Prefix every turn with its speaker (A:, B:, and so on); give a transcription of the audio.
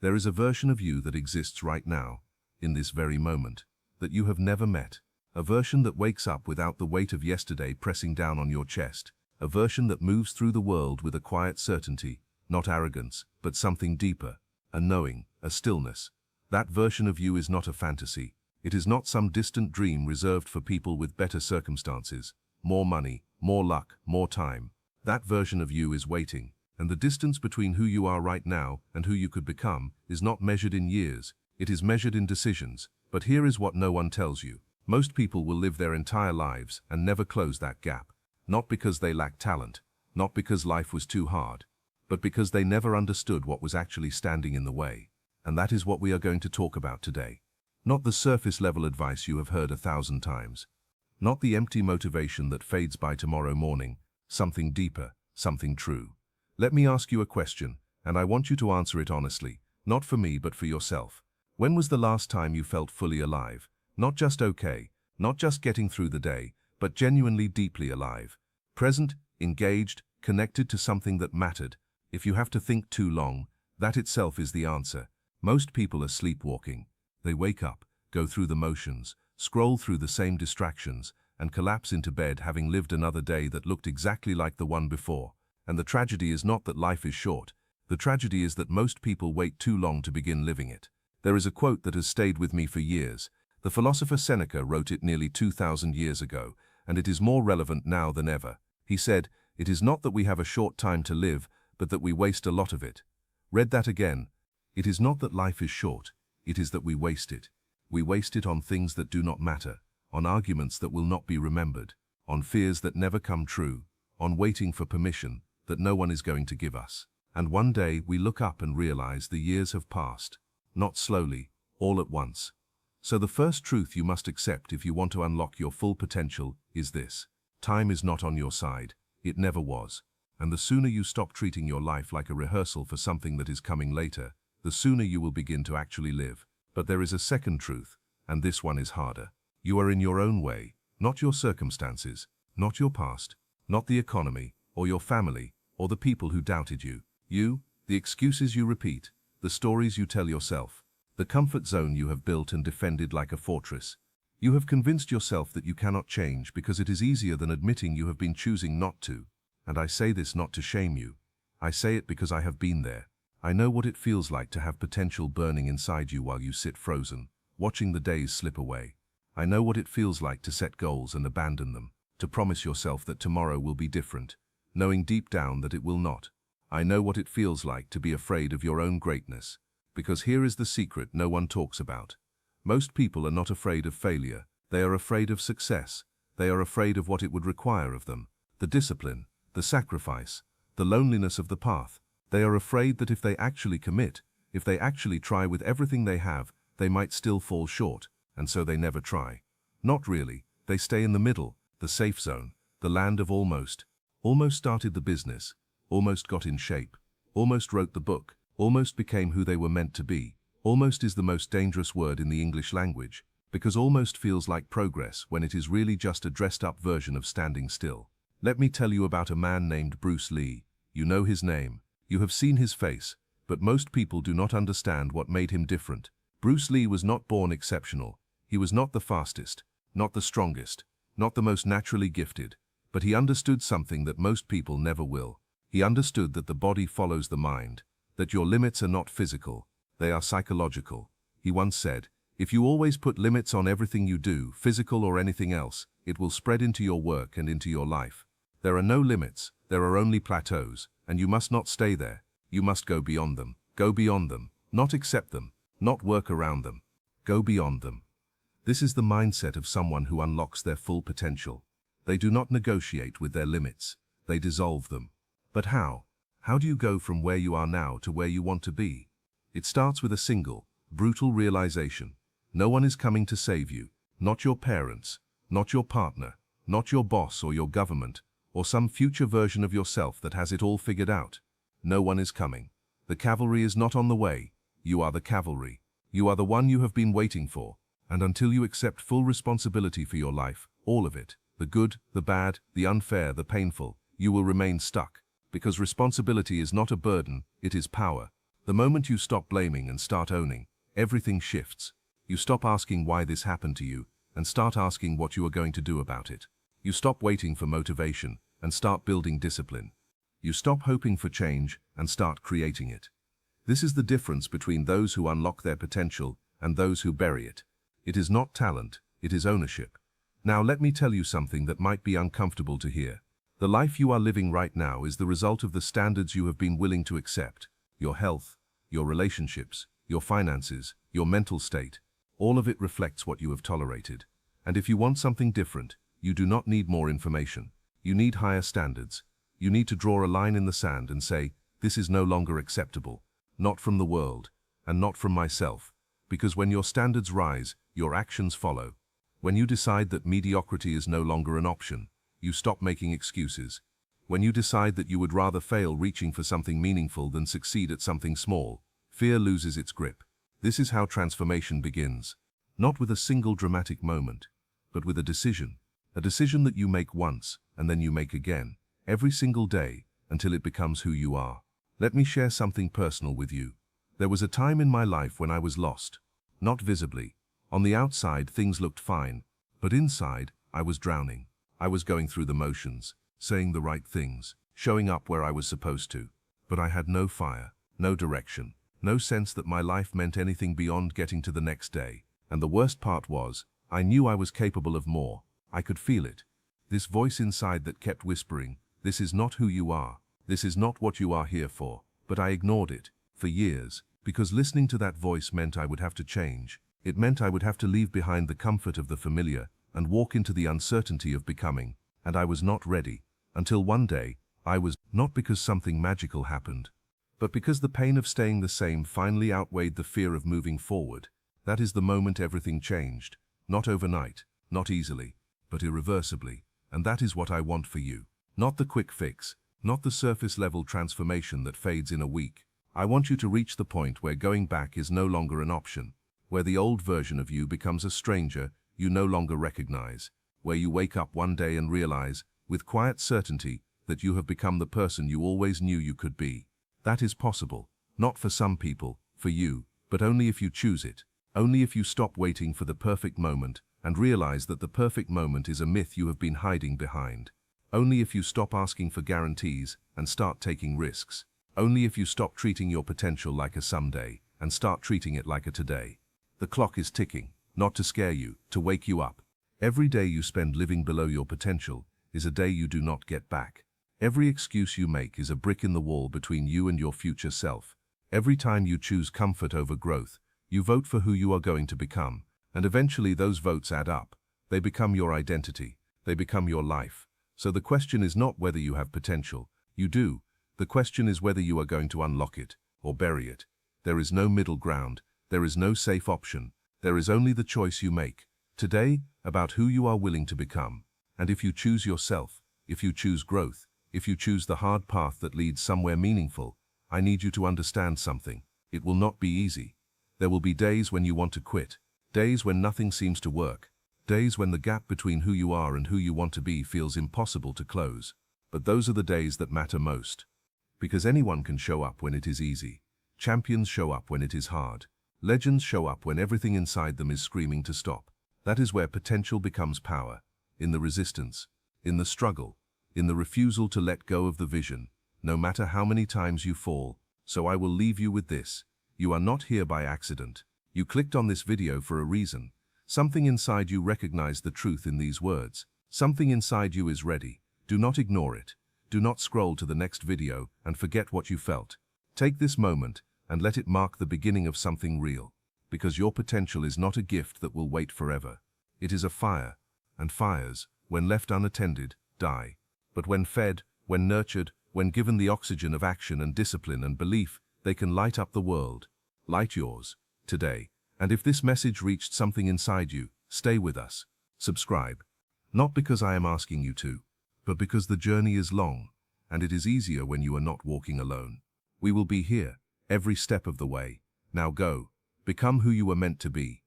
A: There is a version of you that exists right now, in this very moment, that you have never met. A version that wakes up without the weight of yesterday pressing down on your chest. A version that moves through the world with a quiet certainty, not arrogance, but something deeper, a knowing, a stillness. That version of you is not a fantasy. It is not some distant dream reserved for people with better circumstances, more money, more luck, more time. That version of you is waiting, and the distance between who you are right now and who you could become is not measured in years, it is measured in decisions. But here is what no one tells you. Most people will live their entire lives and never close that gap. Not because they lack talent, not because life was too hard, but because they never understood what was actually standing in the way. And that is what we are going to talk about today. Not the surface-level advice you have heard 1,000 times. Not the empty motivation that fades by tomorrow morning. Something deeper, something true. Let me ask you a question, and I want you to answer it honestly, not for me but for yourself. When was the last time you felt fully alive? Not just okay, not just getting through the day, but genuinely deeply alive. Present, engaged, connected to something that mattered. If you have to think too long, that itself is the answer. Most people are sleepwalking. They wake up, go through the motions, scroll through the same distractions, and collapse into bed having lived another day that looked exactly like the one before. And the tragedy is not that life is short. The tragedy is that most people wait too long to begin living it. There is a quote that has stayed with me for years. The philosopher Seneca wrote it nearly 2,000 years ago, and it is more relevant now than ever. He said, "It is not that we have a short time to live, but that we waste a lot of it." Read that again. It is not that life is short, it is that we waste it. We waste it on things that do not matter, on arguments that will not be remembered, on fears that never come true, on waiting for permission that no one is going to give us. And one day we look up and realize the years have passed, not slowly, all at once. So the first truth you must accept if you want to unlock your full potential is this: time is not on your side. It never was. And the sooner you stop treating your life like a rehearsal for something that is coming later, the sooner you will begin to actually live. But there is a second truth, and this one is harder. You are in your own way, not your circumstances, not your past, not the economy, or your family, or the people who doubted you. You, the excuses you repeat, the stories you tell yourself, the comfort zone you have built and defended like a fortress. You have convinced yourself that you cannot change because it is easier than admitting you have been choosing not to. And I say this not to shame you. I say it because I have been there. I know what it feels like to have potential burning inside you while you sit frozen, watching the days slip away. I know what it feels like to set goals and abandon them, to promise yourself that tomorrow will be different, knowing deep down that it will not. I know what it feels like to be afraid of your own greatness, because here is the secret no one talks about. Most people are not afraid of failure. They are afraid of success. They are afraid of what it would require of them, the discipline, the sacrifice, the loneliness of the path. They are afraid that if they actually commit, if they actually try with everything they have, they might still fall short, and so they never try. Not really. They stay in the middle, the safe zone, the land of almost. Almost started the business, almost got in shape, almost wrote the book, almost became who they were meant to be. Almost is the most dangerous word in the English language, because almost feels like progress when it is really just a dressed-up version of standing still. Let me tell you about a man named Bruce Lee. You know his name. You have seen his face, but most people do not understand what made him different. Bruce Lee was not born exceptional. He was not the fastest, not the strongest, not the most naturally gifted, but he understood something that most people never will. He understood that the body follows the mind, that your limits are not physical, they are psychological. He once said, "If you always put limits on everything you do, physical or anything else, it will spread into your work and into your life. There are no limits, there are only plateaus, and you must not stay there. You must go beyond them. Go beyond them, not accept them, not work around them. Go beyond them." This is the mindset of someone who unlocks their full potential. They do not negotiate with their limits, they dissolve them. But how? How do you go from where you are now to where you want to be? It starts with a single, brutal realization. No one is coming to save you. Not your parents, not your partner, not your boss or your government, or some future version of yourself that has it all figured out. No one is coming. The cavalry is not on the way. You are the cavalry. You are the one you have been waiting for. And until you accept full responsibility for your life, all of it, the good, the bad, the unfair, the painful, you will remain stuck. Because responsibility is not a burden, it is power. The moment you stop blaming and start owning, everything shifts. You stop asking why this happened to you and start asking what you are going to do about it. You stop waiting for motivation and start building discipline. You stop hoping for change and start creating it. This is the difference between those who unlock their potential and those who bury it. It is not talent, it is ownership. Now let me tell you something that might be uncomfortable to hear. The life you are living right now is the result of the standards you have been willing to accept. Your health, your relationships, your finances, your mental state. All of it reflects what you have tolerated. And if you want something different, you do not need more information. You need higher standards. You need to draw a line in the sand and say, this is no longer acceptable. Not from the world, and not from myself. Because when your standards rise, your actions follow. When you decide that mediocrity is no longer an option, you stop making excuses. When you decide that you would rather fail reaching for something meaningful than succeed at something small, fear loses its grip. This is how transformation begins. Not with a single dramatic moment, but with a decision. A decision that you make once, and then you make again, every single day, until it becomes who you are. Let me share something personal with you. There was a time in my life when I was lost. Not visibly. On the outside, things looked fine, but inside, I was drowning. I was going through the motions, saying the right things, showing up where I was supposed to. But I had no fire, no direction, no sense that my life meant anything beyond getting to the next day. And the worst part was, I knew I was capable of more. I could feel it. This voice inside that kept whispering, this is not who you are. This is not what you are here for. But I ignored it, for years, because listening to that voice meant I would have to change. It meant I would have to leave behind the comfort of the familiar and walk into the uncertainty of becoming. And I was not ready. Until one day, I was, not because something magical happened, but because the pain of staying the same finally outweighed the fear of moving forward. That is the moment everything changed. Not overnight, not easily, but irreversibly. And that is what I want for you. Not the quick fix, not the surface-level transformation that fades in a week. I want you to reach the point where going back is no longer an option, where the old version of you becomes a stranger you no longer recognize, where you wake up one day and realize, with quiet certainty, that you have become the person you always knew you could be. That is possible, not for some people, for you, but only if you choose it, only if you stop waiting for the perfect moment and realize that the perfect moment is a myth you have been hiding behind. Only if you stop asking for guarantees and start taking risks. Only if you stop treating your potential like a someday and start treating it like a today. The clock is ticking, not to scare you, to wake you up. Every day you spend living below your potential is a day you do not get back. Every excuse you make is a brick in the wall between you and your future self. Every time you choose comfort over growth, you vote for who you are going to become. And eventually those votes add up. They become your identity. They become your life. So the question is not whether you have potential. You do. The question is whether you are going to unlock it or bury it. There is no middle ground. There is no safe option. There is only the choice you make today about who you are willing to become. And if you choose yourself, if you choose growth, if you choose the hard path that leads somewhere meaningful, I need you to understand something. It will not be easy. There will be days when you want to quit, days when nothing seems to work, days when the gap between who you are and who you want to be feels impossible to close. But those are the days that matter most. Because anyone can show up when it is easy. Champions show up when it is hard. Legends show up when everything inside them is screaming to stop. That is where potential becomes power. In the resistance, in the struggle, in the refusal to let go of the vision, no matter how many times you fall. So I will leave you with this. You are not here by accident. You clicked on this video for a reason. Something inside you recognized the truth in these words. Something inside you is ready. Do not ignore it. Do not scroll to the next video and forget what you felt. Take this moment and let it mark the beginning of something real. Because your potential is not a gift that will wait forever. It is a fire, and fires, when left unattended, die. But when fed, when nurtured, when given the oxygen of action and discipline and belief, they can light up the world. Light yours, today. And if this message reached something inside you, stay with us. Subscribe. Not because I am asking you to, but because the journey is long, and it is easier when you are not walking alone. We will be here, every step of the way. Now go, become who you were meant to be.